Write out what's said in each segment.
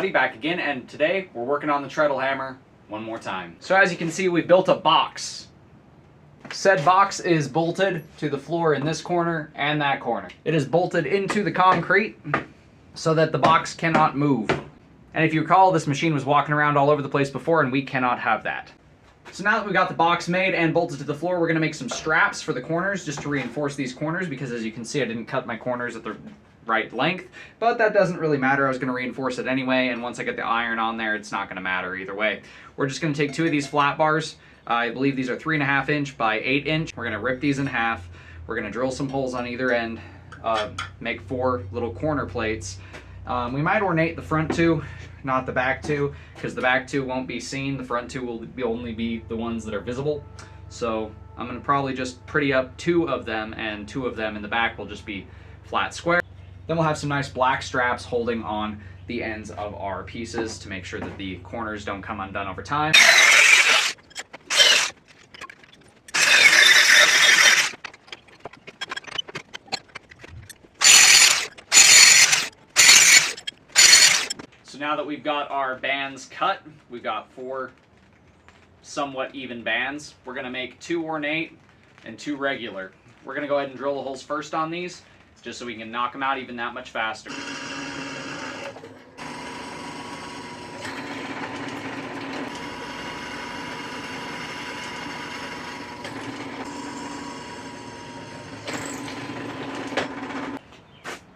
everybody, back again, and today we're working on the Treadle Hammer one more time. So as you can see, we built a box. Said box is bolted to the floor in this corner and that corner. It is bolted into the concrete so that the box cannot move. And if you recall, this machine was walking around all over the place before, and we cannot have that. So now that we got the box made and bolted to the floor, we're going to make some straps for the corners just to reinforce these corners, because as you can see, I didn't cut my corners at the right length, but that doesn't really matter. I was going to reinforce it anyway, and once I get the iron on there, it's not going to matter either way. We're just going to take two of these flat bars. I believe these are 3.5 inch by 8 inch. We're going to rip these in half. We're going to drill some holes on either end, make 4 little corner plates. We might ornate the front two, not the back two, because the back two won't be seen. The front two will only be the ones that are visible. So I'm going to probably just pretty up 2 of them, and 2 of them in the back will just be flat square. Then we'll have some nice black straps holding on the ends of our pieces to make sure that the corners don't come undone over time. So now that we've got our bands cut, we've got 4 somewhat even bands. We're going to make 2 ornate and 2 regular. We're going to go ahead and drill the holes first on these, just so we can knock them out even that much faster.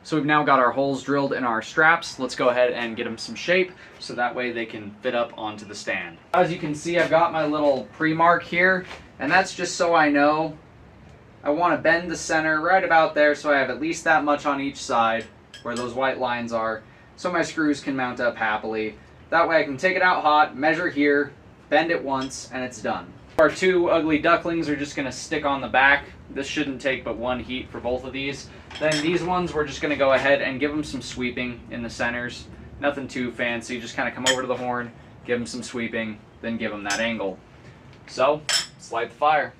So we've now got our holes drilled in our straps. Let's go ahead and get them some shape so that way they can fit up onto the stand. As you can see, I've got my little pre-mark here, and that's just so I know I want to bend the center right about there, so I have at least that much on each side where those white lines are, so my screws can mount up happily. That way I can take it out hot, measure here, bend it once, and it's done. Our 2 ugly ducklings are just going to stick on the back. This shouldn't take but 1 heat for both of these. Then these ones, we're just going to go ahead and give them some sweeping in the centers. Nothing too fancy, just kind of come over to the horn, give them some sweeping, then give them that angle. So, let's light the fire.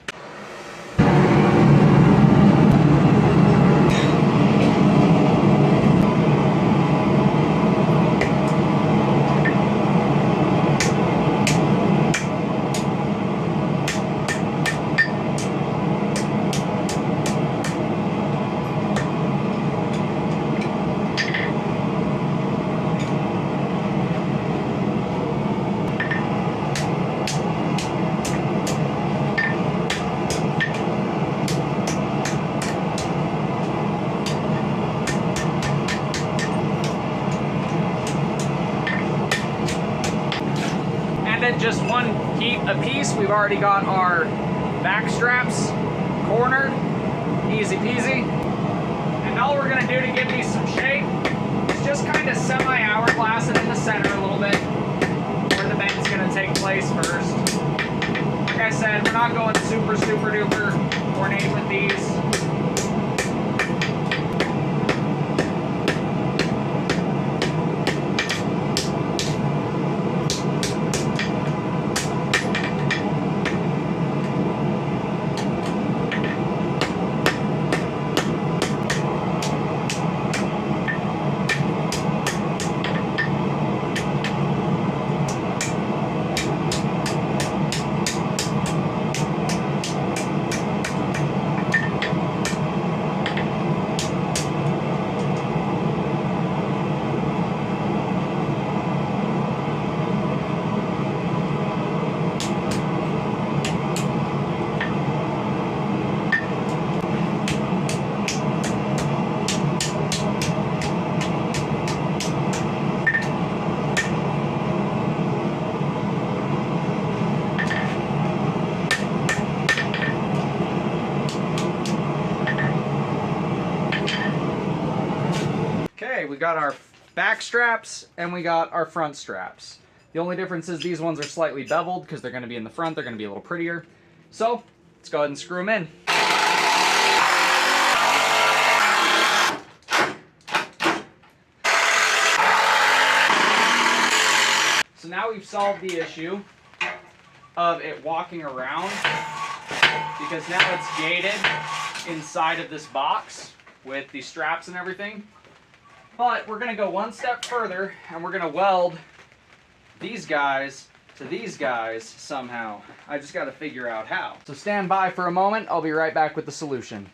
At just 1 heat apiece, we've already got our back straps cornered, easy peasy. And all we're going to do to give these some shape is just kind of semi-hourglass it in the center a little bit, where the bend's going to take place first. Like I said, we're not going super duper ornate with these. We got our back straps and we got our front straps. The only difference is these ones are slightly beveled because they're going to be in the front. They're going to be a little prettier. So let's go ahead and screw them in. So now we've solved the issue of it walking around, because now it's gated inside of this box with the straps and everything. But we're going to go one step further, and we're going to weld these guys to these guys somehow. I just got to figure out how. So stand by for a moment. I'll be right back with the solution.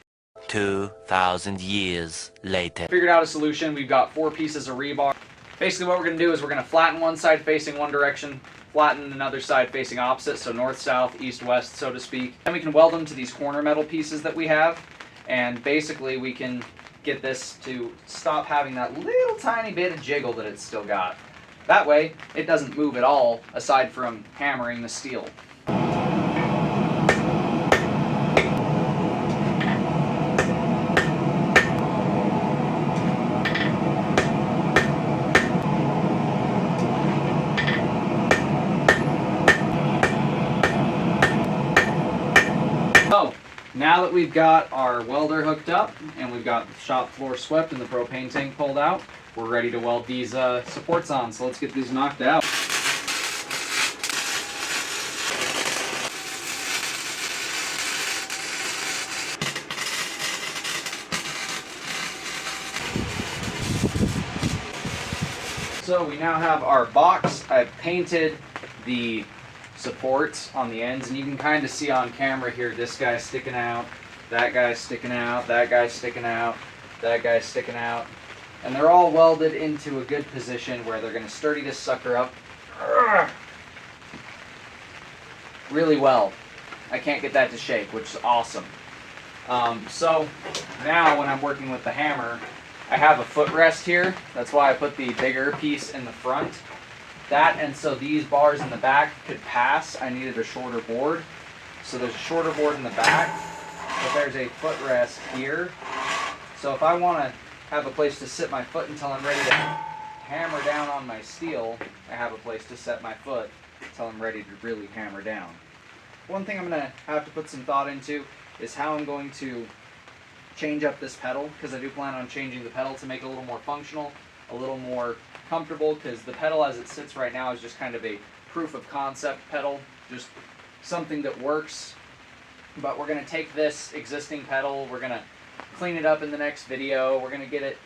2,000 years later. Figured out a solution. We've got 4 pieces of rebar. Basically what we're going to do is we're going to flatten one side facing one direction, flatten another side facing opposite, so north, south, east, west, so to speak. Then we can weld them to these corner metal pieces that we have, and basically we can get this to stop having that little tiny bit of jiggle that it's still got. That way, it doesn't move at all, aside from hammering the steel. So, now that we've got our welder hooked up and we've got the shop floor swept and the propane tank pulled out, we're ready to weld these supports on. So let's get these knocked out. So we now have our box. I've painted the supports on the ends, and you can kind of see on camera here, this guy's sticking out, that guy's sticking out, that guy's sticking out, that guy's sticking out, and they're all welded into a good position where they're going to sturdy this sucker up really well. I can't get that to shake, which is awesome. So now when I'm working with the hammer, I have a footrest here. That's why I put the bigger piece in the front. That, and so these bars in the back could pass. I needed a shorter board. So there's a shorter board in the back, but there's a footrest here. So if I want to have a place to sit my foot until I'm ready to hammer down on my steel, I have a place to set my foot until I'm ready to really hammer down. One thing I'm going to have to put some thought into is how I'm going to change up this pedal, because I do plan on changing the pedal to make it a little more functional, a little more comfortable, because the pedal as it sits right now is just kind of a proof of concept pedal, just something that works. But we're going to take this existing pedal, we're going to clean it up in the next video, we're going to get it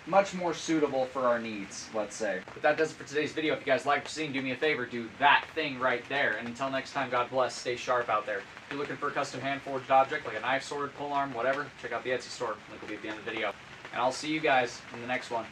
much more suitable for our needs, let's say. But that does it for today's video. If you guys liked what you've seen, do me a favor, do that thing right there. And until next time, God bless, stay sharp out there. If you're looking for a custom hand-forged object, like a knife, sword, pole arm, whatever, check out the Etsy store. Link will be at the end of the video. And I'll see you guys in the next one.